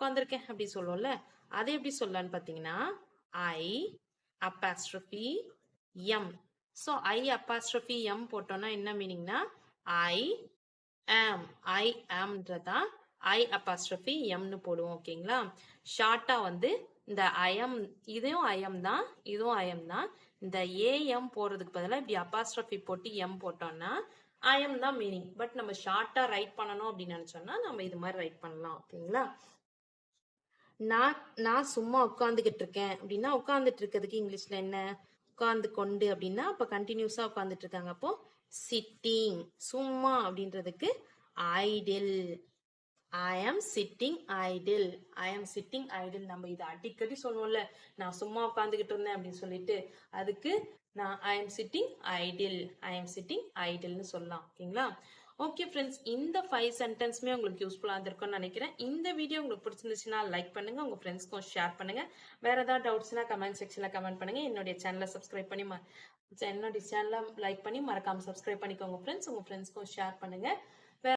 உட்காந்துருக்கேன் அப்படி சொல்லுவோம்ல, அதை எப்படி சொல்லலான்னு பார்த்தீங்கன்னா I apostrophe M. So I apostrophe M போட்டோம்னா என்ன மீனிங்னா ஐ ஆம்ன்றதான் ஐ அப்போஸ்ட்ரோஃபி எம்னு போடுவோம். ஓகேங்களா? ஷார்ட்டா வந்து இந்த ஐஎம், இதுவும் ஐஎம் தான், இதுவும் ஐஎம் தான். இந்த ஏஎம் போடுறதுக்கு பதிலாக இப்படி அப்போஸ்ட்ரோஃபி போட்டு எம் போட்டோம்னா ஐஎம் தான் மீனிங். பட் நம்ம ஷார்ட்டா ரைட் பண்ணணும் அப்படின்னு நினைச்சோம்னா நம்ம இது மாதிரி ரைட் பண்ணலாம். ஓகேங்களா? நான் சும்மா உட்காந்துக்கிட்டு இருக்கேன் அப்படின்னா உட்காந்துட்டு இருக்கிறதுக்கு இங்கிலீஷ்ல என்ன? உட்கார்ந்து கொண்டு அப்படின்னா அப்ப கண்டினியூஸா உட்காந்துட்டு இருக்காங்க. அப்போ சிட்டிங். சும்மா அப்படின்றதுக்கு ஐடில். ஐ ஆம் சிட்டிங் ஐடில். ஐ ஆம் சிட்டிங் ஐடில். நம்ம இதை அடிக்கடி சொல்லுவோம்ல, நான் சும்மா உட்காந்துக்கிட்டு இருந்தேன் அப்படின்னு சொல்லிட்டு, அதுக்கு நான் ஐ ஆம் சிட்டிங் ஐடில், ஐ ஆம் சிட்டிங் ஐடில்னு சொல்லலாம். ஓகேங்களா? ஓகே ஃப்ரெண்ட்ஸ், இந்த 5 சென்டென்ஸுமே உங்களுக்கு யூஸ்ஃபுல்லாக இருந்திருக்கும்னு நினைக்கிறேன். இந்த வீடியோ உங்களுக்கு பிடிச்சிருந்துச்சுன்னா லைக் பண்ணுங்க, உங்க ஃப்ரெண்ட்ஸ்க்கும் ஷேர் பண்ணுங்க. வேற ஏதாவது டவுட்ஸ்னா கமெண்ட் செக்ஷன்ல கமெண்ட் பண்ணுங்க. என்னுடைய சேனலை சப்ஸ்கிரைப் பண்ணி லைக் பண்ணி மறக்காம சப்ஸ்கிரைப் பண்ணிக்கோங்க ஃப்ரெண்ட்ஸ். உங்க ஃப்ரெண்ட்ஸ்க்கும் ஷேர் பண்ணுங்க.